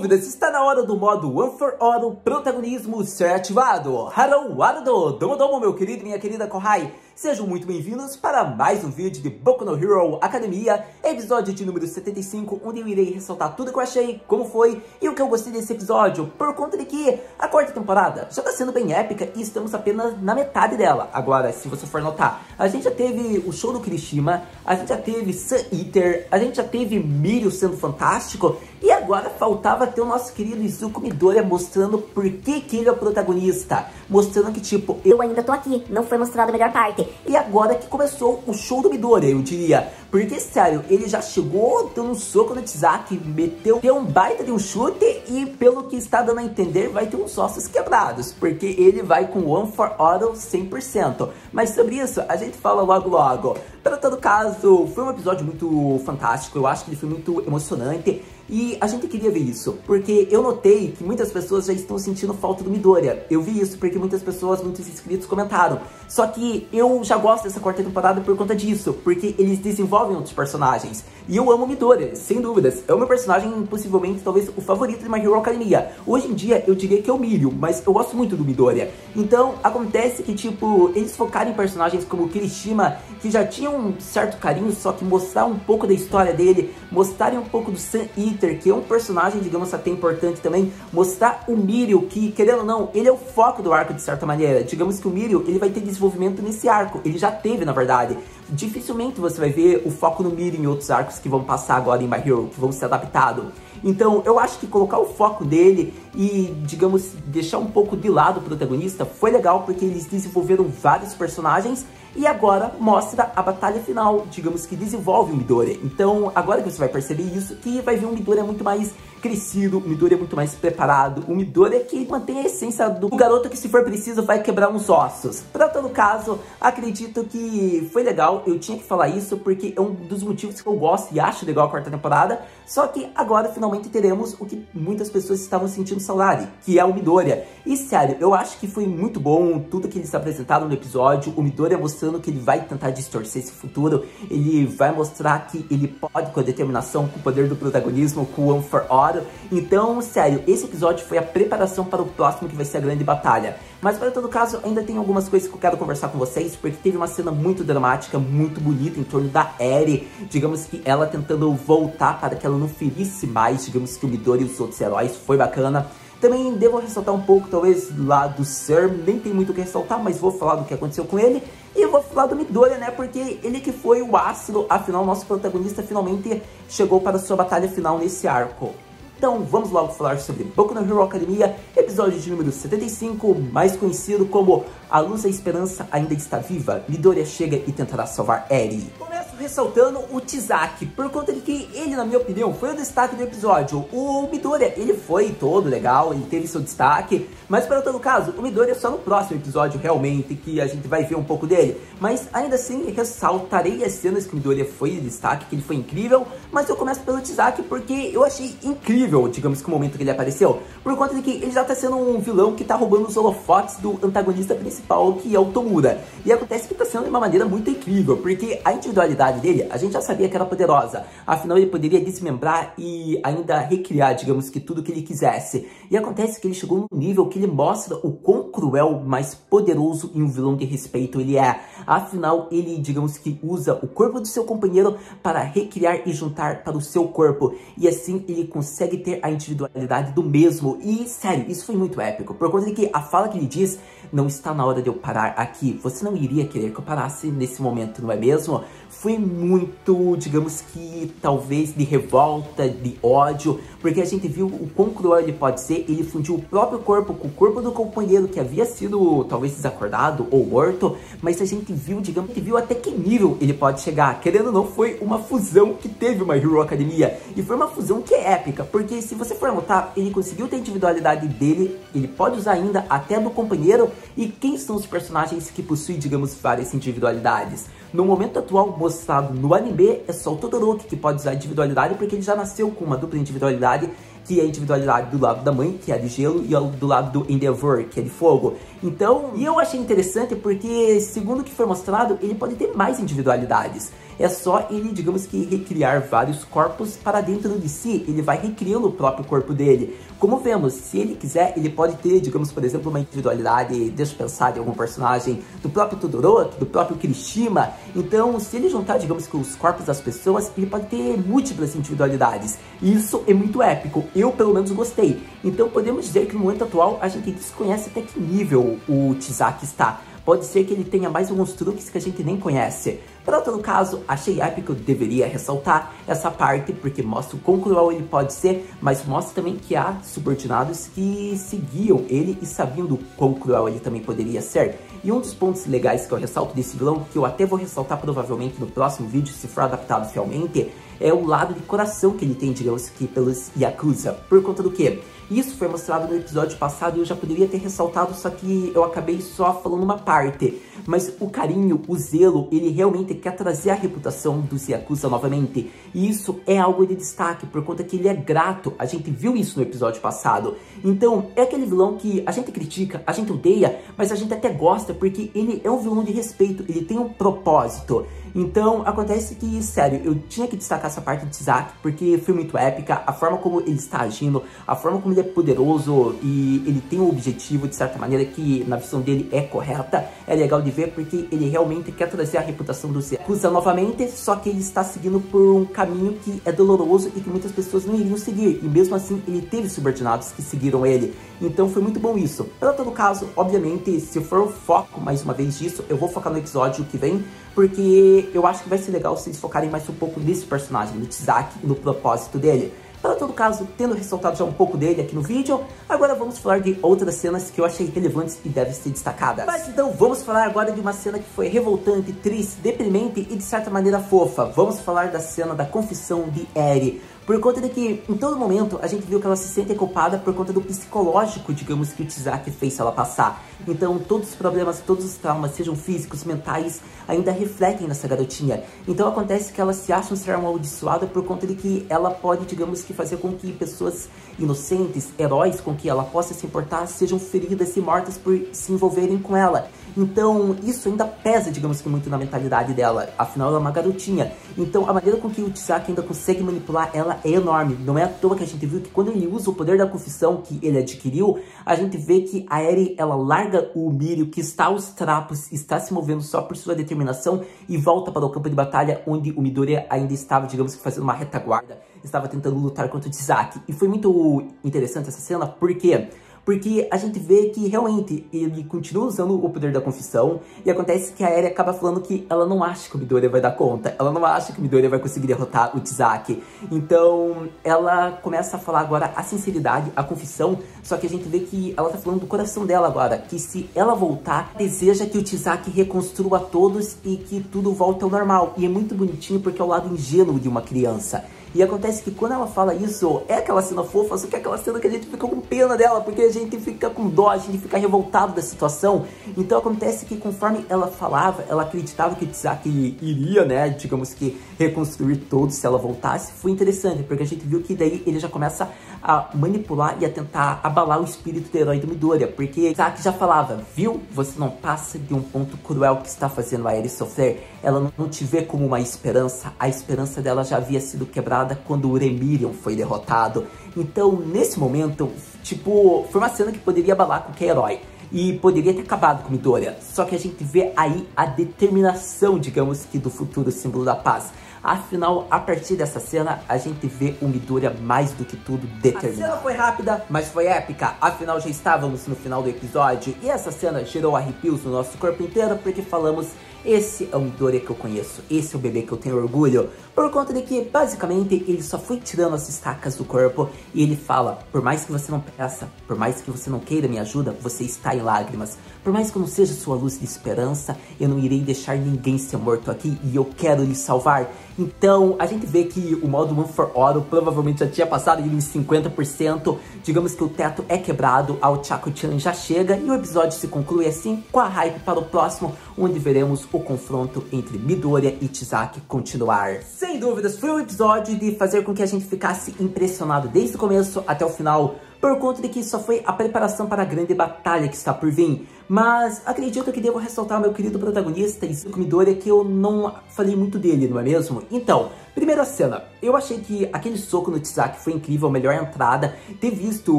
dúvidas, está na hora do modo One for All, protagonismo ser ativado. Hello, Ardo, domo, meu querido e minha querida Kohai. Sejam muito bem-vindos para mais um vídeo de Boku no Hero Academia, episódio de número 75, onde eu irei ressaltar tudo que eu achei, como foi e o que eu gostei desse episódio, por conta de que a quarta temporada já está sendo bem épica e estamos apenas na metade dela. Agora, se você for notar, a gente já teve o show do Kirishima, a gente já teve Sun Eater, a gente já teve Mirio sendo fantástico, e agora faltava ter o nosso querido Izuku Midoriya mostrando por que ele é o protagonista. Mostrando que, tipo, eu ainda tô aqui, não foi mostrado a melhor parte. E agora que começou o show do Midoriya, eu diria. Porque, sério, ele já chegou dando um soco no Tizaki, deu um baita de um chute e, pelo que está dando a entender, vai ter uns ossos quebrados. Porque ele vai com One for All 100%. Mas sobre isso, a gente fala logo. Para todo caso, foi um episódio muito fantástico, eu acho que ele foi muito emocionante. E a gente queria ver isso, porque eu notei que muitas pessoas já estão sentindo falta do Midoriya. Eu vi isso porque muitas pessoas, muitos inscritos comentaram. Só que eu já gosto dessa quarta temporada por conta disso, porque eles desenvolvem outros personagens. E eu amo o Midoriya, sem dúvidas. É o meu personagem, possivelmente, talvez o favorito de My Hero Academia. Hoje em dia, eu diria que é o Mirio, mas eu gosto muito do Midoriya. Então, acontece que, tipo, eles focaram em personagens como o Kirishima, que já tinham um certo carinho, só que mostrar um pouco da história dele, mostrarem um pouco do Sun Eater, que é um personagem, digamos, até importante também, mostrar o Mirio, que, querendo ou não, ele é o foco do arco de certa maneira. Digamos que o Mirio, ele vai ter desenvolvimento nesse arco, ele já teve, na verdade. Dificilmente você vai ver o foco no Mirio em outros arcos que vão passar agora em My Hero, que vão ser adaptados. Então, eu acho que colocar o foco dele e, digamos, deixar um pouco de lado o protagonista foi legal, porque eles desenvolveram vários personagens e agora mostra a batalha final, digamos que desenvolve o Midoriya. Então, agora que você vai perceber isso, que vai ver um Midoriya muito mais crescido, um Midoriya muito mais preparado, um Midoriya que mantém a essência do garoto que, se for preciso, vai quebrar uns ossos. Para todo caso, acredito que foi legal, eu tinha que falar isso porque é um dos motivos que eu gosto e acho legal a quarta temporada, só que agora finalmente teremos o que muitas pessoas estavam sentindo saudade, que é o Midoriya. E sério, eu acho que foi muito bom tudo que eles apresentaram no episódio, o Midoriya mostrando que ele vai tentar distorcer esse futuro, ele vai mostrar que ele pode, com a determinação, com o poder do protagonismo, com o One for All. Então, sério, esse episódio foi a preparação para o próximo, que vai ser a grande batalha. Mas, para todo caso, ainda tem algumas coisas que eu quero conversar com vocês, porque teve uma cena muito dramática, muito bonita em torno da Eri, digamos que ela tentando voltar para que ela não ferisse mais, digamos que o Midoriya e os outros heróis, foi bacana. Também devo ressaltar um pouco, talvez, lá do Ser, nem tem muito o que ressaltar, mas vou falar do que aconteceu com ele. E vou falar do Midoriya, né, porque ele que foi o ácido, afinal, nosso protagonista finalmente chegou para a sua batalha final nesse arco. Então vamos logo falar sobre Boku no Hero Academia, episódio de número 75, mais conhecido como A Luz da Esperança Ainda Está Viva. Midoriya chega e tentará salvar Eri. Começo ressaltando o Tizaki, por conta de que ele, na minha opinião, foi o destaque do episódio. O Midoriya, ele foi todo legal, ele teve seu destaque, mas para todo caso, o Midoriya é só no próximo episódio realmente que a gente vai ver um pouco dele. Mas ainda assim, ressaltarei as cenas que o Midoriya foi de destaque, que ele foi incrível, mas eu começo pelo Tizaki porque eu achei incrível, digamos que o momento que ele apareceu, por conta de que ele já tá sendo um vilão que tá roubando os holofotes do antagonista principal, que é o Tomura. E acontece que tá sendo de uma maneira muito incrível, porque a individualidade dele, a gente já sabia que era poderosa, afinal ele poderia desmembrar e ainda recriar, digamos que tudo que ele quisesse. E acontece que ele chegou num nível que ele mostra o quão cruel, mais poderoso e um vilão de respeito ele é. Afinal, ele, digamos que usa o corpo do seu companheiro para recriar e juntar para o seu corpo, e assim ele consegue ter a individualidade do mesmo. E sério, isso foi muito épico, por conta de que a fala que ele diz: não está na hora de eu parar aqui, você não iria querer que eu parasse nesse momento, não é mesmo? Foi muito, digamos que, talvez de revolta, de ódio, porque a gente viu o quão cruel ele pode ser. Ele fundiu o próprio corpo com o corpo do companheiro que havia sido, talvez, desacordado ou morto, mas a gente viu, digamos, que viu até que nível ele pode chegar. Querendo ou não, foi uma fusão que teve uma Hero Academia, e foi uma fusão que é épica, porque se você for notar, ele conseguiu ter a individualidade dele, ele pode usar ainda até do companheiro. E quem são os personagens que possuem, digamos, várias individualidades? No momento atual mostrado no anime, é só o Todoroki que pode usar individualidade, porque ele já nasceu com uma dupla individualidade, que é a individualidade do lado da mãe, que é a de gelo, e do lado do Endeavor, que é de fogo. Então, e eu achei interessante porque, segundo o que foi mostrado, ele pode ter mais individualidades. É só ele, digamos que, recriar vários corpos para dentro de si. Ele vai recriando o próprio corpo dele. Como vemos, se ele quiser, ele pode ter, digamos, por exemplo, uma individualidade, deixa eu pensar, de algum personagem do próprio Todoroki, do próprio Kirishima. Então, se ele juntar, digamos que os corpos das pessoas, ele pode ter múltiplas individualidades. E isso é muito épico. Eu, pelo menos, gostei. Então, podemos dizer que no momento atual, a gente desconhece até que nível o Chisaki está. Pode ser que ele tenha mais alguns truques que a gente nem conhece. Para todo caso, achei épico, deveria ressaltar essa parte, porque mostra o quão cruel ele pode ser, mas mostra também que há subordinados que seguiam ele e sabiam do quão cruel ele também poderia ser. E um dos pontos legais que eu ressalto desse vilão, que eu até vou ressaltar provavelmente no próximo vídeo, se for adaptado fielmente, é o lado de coração que ele tem, digamos que pelos Yakuza. Por conta do quê? Isso foi mostrado no episódio passado e eu já poderia ter ressaltado, só que eu acabei só falando uma parte. Mas o carinho, o zelo, ele realmente quer trazer a reputação dos Yakuza novamente. E isso é algo de destaque, por conta que ele é grato. A gente viu isso no episódio passado. Então, é aquele vilão que a gente critica, a gente odeia, mas a gente até gosta, porque ele é um vilão de respeito, ele tem um propósito. Então, acontece que, sério, eu tinha que destacar essa parte de Chisaki, porque foi muito épica, a forma como ele está agindo, a forma como ele é poderoso e ele tem um objetivo, de certa maneira, que na visão dele é correta. É legal de ver, porque ele realmente quer trazer a reputação do Yakuza novamente, só que ele está seguindo por um caminho que é doloroso e que muitas pessoas não iriam seguir. E mesmo assim, ele teve subordinados que seguiram ele. Então, foi muito bom isso. Para todo caso, obviamente, se for o foco, mais uma vez, disso, eu vou focar no episódio que vem, porque eu acho que vai ser legal se eles focarem mais um pouco nesse personagem, no Chisaki e no propósito dele. Para todo caso, tendo ressaltado já um pouco dele aqui no vídeo, agora vamos falar de outras cenas que eu achei relevantes e devem ser destacadas. Mas então vamos falar agora de uma cena que foi revoltante, triste, deprimente e de certa maneira fofa. Vamos falar da cena da confissão de Eri. Por conta de que, em todo momento, a gente viu que ela se sente culpada por conta do psicológico, digamos, que o Chisaki fez ela passar. Então, todos os problemas, todos os traumas, sejam físicos, mentais, ainda refletem nessa garotinha. Então, acontece que ela se acha um ser amaldiçoada por conta de que ela pode, digamos, que fazer com que pessoas inocentes, heróis com que ela possa se importar, sejam feridas e mortas por se envolverem com ela. Então, isso ainda pesa, digamos que muito na mentalidade dela. Afinal, ela é uma garotinha. Então, a maneira com que o Chisaki ainda consegue manipular ela é enorme. Não é à toa que a gente viu que quando ele usa o poder da confissão que ele adquiriu, a gente vê que a Eri, ela larga o Mirio, que está aos trapos, está se movendo só por sua determinação e volta para o campo de batalha, onde o Midoriya ainda estava, digamos que fazendo uma retaguarda. Estava tentando lutar contra o Chisaki. E foi muito interessante essa cena, por quê? Porque a gente vê que realmente ele continua usando o poder da confissão e acontece que a Eri acaba falando que ela não acha que o Midoriya vai dar conta. Ela não acha que o Midoriya vai conseguir derrotar o Chisaki. Então ela começa a falar agora a sinceridade, a confissão, só que a gente vê que ela tá falando do coração dela agora, que se ela voltar, deseja que o Chisaki reconstrua todos e que tudo volte ao normal. E é muito bonitinho porque é o lado ingênuo de uma criança. E acontece que quando ela fala isso, é aquela cena fofa, só que é aquela cena que a gente fica com pena dela, porque a gente fica com dó, a gente fica revoltado da situação. Então acontece que conforme ela falava, ela acreditava que o Chisaki iria, né, digamos que reconstruir todos se ela voltasse. Foi interessante, porque a gente viu que daí ele já começa a manipular e a tentar abalar o espírito do herói do Midoriya, porque Chisaki já falava, viu, você não passa de um ponto cruel que está fazendo a Eri sofrer, ela não te vê como uma esperança, a esperança dela já havia sido quebrada quando o Remirion foi derrotado. Então, nesse momento, tipo, foi uma cena que poderia abalar qualquer herói e poderia ter acabado com Midoriya. Só que a gente vê aí a determinação, digamos que, do futuro símbolo da paz. Afinal, a partir dessa cena, a gente vê o Midoriya mais do que tudo determinado. A cena foi rápida, mas foi épica. Afinal, já estávamos no final do episódio e essa cena gerou arrepios no nosso corpo inteiro, porque falamos, esse é o Midoriya que eu conheço, esse é o bebê que eu tenho orgulho. Por conta de que, basicamente, ele só foi tirando as estacas do corpo e ele fala, por mais que você não peça, por mais que você não queira minha ajuda, você está em lágrimas. Por mais que eu não seja sua luz de esperança, eu não irei deixar ninguém ser morto aqui e eu quero lhe salvar. Então, a gente vê que o modo One for All provavelmente já tinha passado em 50%. Digamos que o teto é quebrado, ao Chaco-chan já chega e o episódio se conclui assim, com a hype para o próximo, onde veremos o confronto entre Midoriya e Chisaki continuar. Sem dúvidas, foi um episódio de fazer com que a gente ficasse impressionado desde o começo até o final, por conta de que só foi a preparação para a grande batalha que está por vir. Mas acredito que devo ressaltar meu querido protagonista, Izuku Midoriya, que eu não falei muito dele, não é mesmo? Então, primeira cena, eu achei que aquele soco no Tizaki foi incrível, a melhor entrada. Ter visto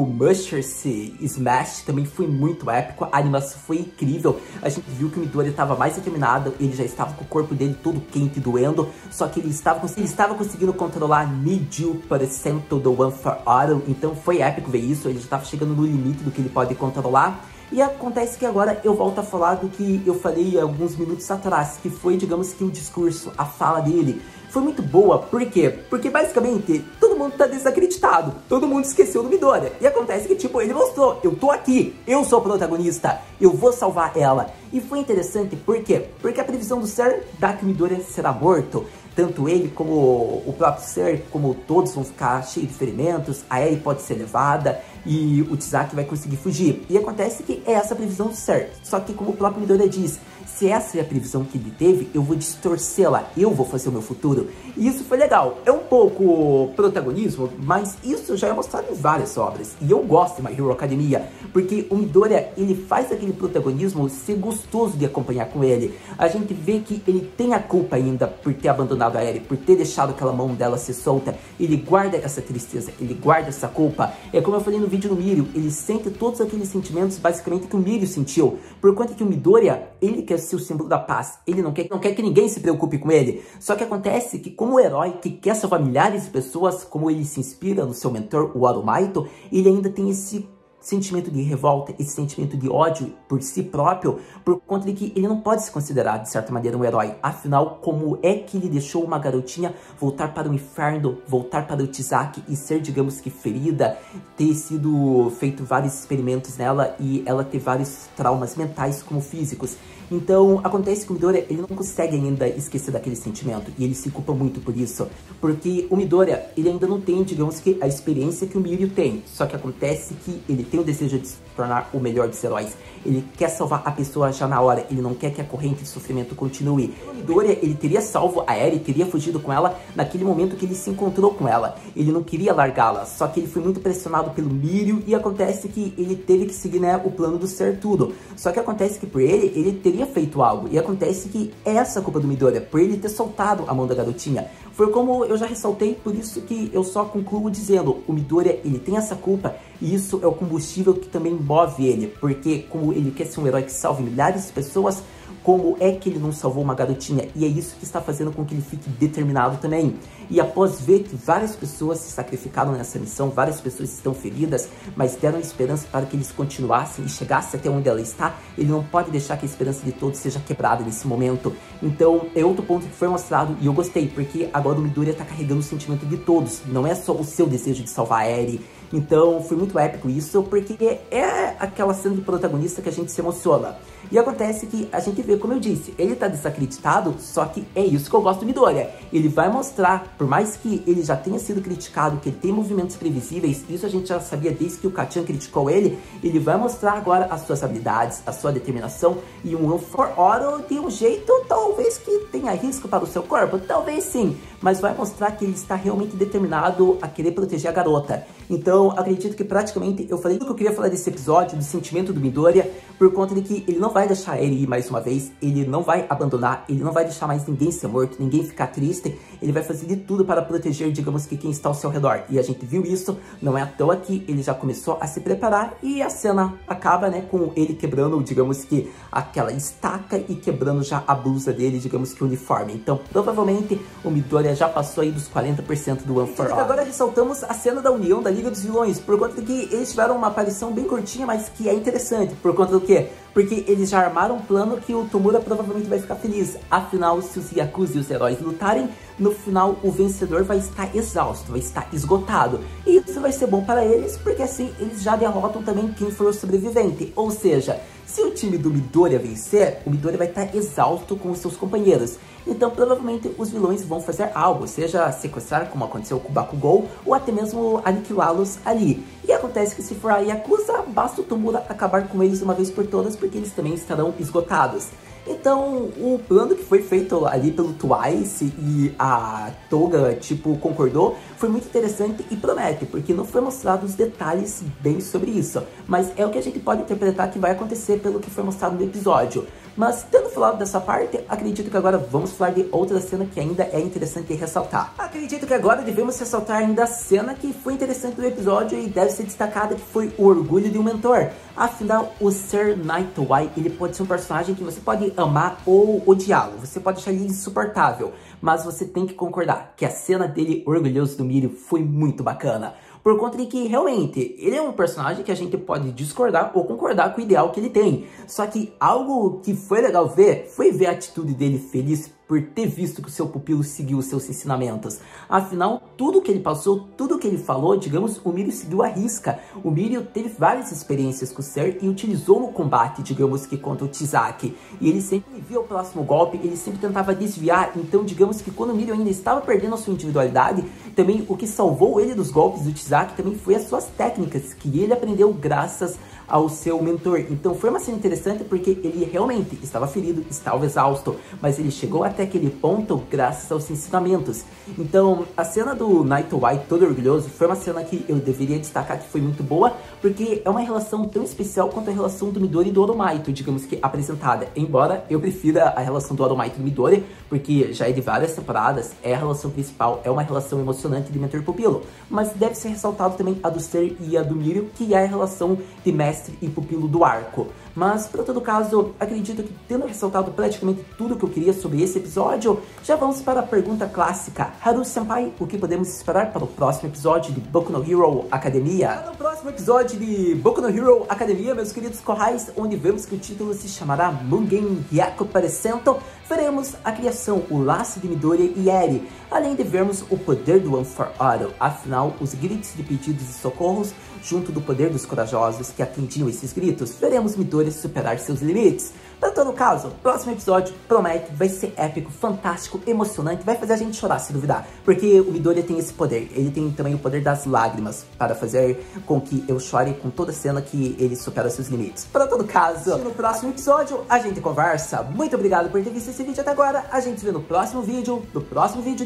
o Musher se Smash também foi muito épico, a animação foi incrível. A gente viu que o Midoriya estava mais determinado, ele já estava com o corpo dele todo quente e doendo, só que ele estava conseguindo controlar Need You % do One for All, então foi épico ver isso, ele já estava chegando no limite do que ele pode controlar. E acontece que agora eu volto a falar do que eu falei alguns minutos atrás, que foi, digamos que o discurso, a fala dele. Foi muito boa, por quê? Porque basicamente todo mundo tá desacreditado, todo mundo esqueceu do Midoriya. E acontece que, tipo, ele mostrou, eu tô aqui, eu sou o protagonista, eu vou salvar ela. E foi interessante, por quê? Porque a previsão do Ser dá que o Midoriya será morto. Tanto ele como o próprio Ser, como todos vão ficar cheios de ferimentos, a Eri pode ser levada e o Tizaki vai conseguir fugir. E acontece que é essa a previsão do Ser. Só que como o próprio Midoriya diz, se essa é a previsão que ele teve, eu vou distorcê-la, eu vou fazer o meu futuro. E isso foi legal. É um pouco protagonismo, mas isso já é mostrado em várias obras. E eu gosto de My Hero Academia, porque o Midoriya, ele faz aquele protagonismo ser gostoso de acompanhar com ele. A gente vê que ele tem a culpa ainda por ter abandonado a Eri, por ter deixado aquela mão dela ser solta. Ele guarda essa tristeza, ele guarda essa culpa. É como eu falei no vídeo do Mirio, ele sente todos aqueles sentimentos basicamente que o Mirio sentiu. Por conta que o Midoriya, ele quer ser o símbolo da paz. Ele não quer que ninguém se preocupe com ele. Só que acontece que como herói que quer salvar milhares de pessoas, como ele se inspira no seu mentor, o All Might, ele ainda tem esse sentimento de revolta, esse sentimento de ódio por si próprio, por conta de que ele não pode se considerar, de certa maneira, um herói. Afinal, como é que ele deixou uma garotinha voltar para o inferno, voltar para o Tizaki e ser, digamos que, ferida, ter sido feito vários experimentos nela e ela ter vários traumas mentais como físicos. Então, acontece que o Midoriya, ele não consegue ainda esquecer daquele sentimento, e ele se culpa muito por isso, porque o Midoriya, ele ainda não tem, digamos que, a experiência que o Mirio tem, só que acontece que ele tem o desejo de se tornar o melhor dos heróis, ele quer salvar a pessoa já na hora, ele não quer que a corrente de sofrimento continue. O Midoriya, ele teria salvo a Eri, teria fugido com ela naquele momento que ele se encontrou com ela, ele não queria largá-la, só que ele foi muito pressionado pelo Mirio, e acontece que ele teve que seguir, né, o plano do Ser tudo, só que acontece que por ele teria feito algo, e acontece que é essa a culpa do Midoriya, por ele ter soltado a mão da garotinha. Foi como eu já ressaltei, por isso que eu só concluo dizendo, o Midoriya, ele tem essa culpa, e isso é o combustível que também move ele, porque como ele quer ser um herói que salve milhares de pessoas, como é que ele não salvou uma garotinha? E é isso que está fazendo com que ele fique determinado também. E após ver que várias pessoas se sacrificaram nessa missão, várias pessoas estão feridas, mas deram esperança para que eles continuassem e chegassem até onde ela está, ele não pode deixar que a esperança de todos seja quebrada nesse momento. Então, é outro ponto que foi mostrado e eu gostei, porque agora o Midoriya está carregando o sentimento de todos, não é só o seu desejo de salvar a Eri. Então, foi muito épico isso, porque é aquela cena de protagonista que a gente se emociona. E acontece que a gente vê, como eu disse, ele tá desacreditado, só que é isso que eu gosto do Midoriya. Ele vai mostrar, por mais que ele já tenha sido criticado, que ele tem movimentos previsíveis, isso a gente já sabia desde que o Kacchan criticou ele vai mostrar agora as suas habilidades, a sua determinação e um One for All de um jeito, talvez que tenha risco para o seu corpo, talvez sim, mas vai mostrar que ele está realmente determinado a querer proteger a garota. Então, acredito que praticamente eu falei tudo que eu queria falar desse episódio, do sentimento do Midoriya, por conta de que ele não vai deixar ele ir mais uma vez, ele não vai abandonar, ele não vai deixar mais ninguém ser morto, ninguém ficar triste, ele vai fazer de tudo para proteger, digamos que, quem está ao seu redor. E a gente viu isso, não é à toa que ele já começou a se preparar e a cena acaba, né, com ele quebrando, digamos que, aquela estaca e quebrando já a blusa dele, digamos que o uniforme. Então, provavelmente, o Midoriya já passou aí dos 40% do One for All. Agora ressaltamos a cena da união da Liga dos Vilões, por conta de que eles tiveram uma aparição bem curtinha, mas que é interessante. Por conta do quê? Porque eles já armaram um plano que o Tomura provavelmente vai ficar feliz. Afinal, se os Yakuza e os heróis lutarem, no final o vencedor vai estar exausto, vai estar esgotado. E isso vai ser bom para eles, porque assim eles já derrotam também quem for o sobrevivente. Ou seja, se o time do Midoriya vencer, o Midoriya vai estar exausto com os seus companheiros. Então provavelmente os vilões vão fazer algo, seja sequestrar, como aconteceu com o Bakugou, ou até mesmo aniquilá-los ali. E acontece que se for a Yakuza, basta o Tomura acabar com eles uma vez por todas, porque eles também estarão esgotados. Então Então, o plano que foi feito ali pelo Twice e a Toga, tipo, concordou, foi muito interessante e promete, porque não foi mostrado os detalhes bem sobre isso, mas é o que a gente pode interpretar que vai acontecer pelo que foi mostrado no episódio. Mas, tendo falado dessa parte, acredito que agora vamos falar de outra cena que ainda é interessante ressaltar. Acredito que agora devemos ressaltar ainda a cena que foi interessante do episódio e deve ser destacada, que foi o orgulho de um mentor. Afinal, o Sir Nighteye, ele pode ser um personagem que você pode amar ou odiá-lo, você pode achar ele insuportável, mas você tem que concordar que a cena dele orgulhoso do Mirio foi muito bacana. Por conta de que, realmente, ele é um personagem que a gente pode discordar ou concordar com o ideal que ele tem. Só que algo que foi legal ver, foi ver a atitude dele feliz por ter visto que o seu pupilo seguiu os seus ensinamentos. Afinal, tudo que ele passou, tudo que ele falou, digamos, o Mirio seguiu à risca. O Mirio teve várias experiências com o Ser e utilizou no combate, digamos que contra o Tizaki. E ele sempre via o próximo golpe, ele sempre tentava desviar. Então, digamos que quando o Mirio ainda estava perdendo a sua individualidade, também o que salvou ele dos golpes do Tizaki também foi as suas técnicas, que ele aprendeu graças ao seu mentor. Então foi uma cena interessante porque ele realmente estava ferido, estava exausto, mas ele chegou até aquele ponto graças aos ensinamentos. Então a cena do Nighteye todo orgulhoso foi uma cena que eu deveria destacar que foi muito boa, porque é uma relação tão especial quanto a relação do Midori e do All Might, digamos que apresentada. Embora eu prefira a relação do All Might e do Midori, porque já é de várias temporadas, é a relação principal, é uma relação emocionante de mentor e pupilo. Mas deve ser ressaltado também a do Ser e a do Mirio, que é a relação de mestre e pupilo do arco. Mas, para todo caso, acredito que tendo ressaltado praticamente tudo que eu queria sobre esse episódio, já vamos para a pergunta clássica. Haru-senpai, o que podemos esperar para o próximo episódio de Boku no Hero Academia? No próximo episódio de Boku no Hero Academia, meus queridos corrais, onde vemos que o título se chamará Mugen Hyaku Presento, veremos a criação, o laço de Midori e Eri, além de vermos o poder do One for All. Afinal, os gritos de pedidos e socorros, junto do poder dos corajosos que atendiam esses gritos, veremos Midori superar seus limites. Para todo caso, o próximo episódio promete, vai ser épico, fantástico, emocionante, vai fazer a gente chorar se duvidar, porque o Midori tem esse poder, ele tem também o poder das lágrimas, para fazer com que eu chore com toda cena que ele supera seus limites. Para todo caso, no próximo episódio a gente conversa. Muito obrigado por ter visto esse vídeo até agora, a gente se vê no próximo vídeo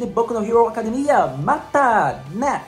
de Boku no Hero Academia. Mata, né?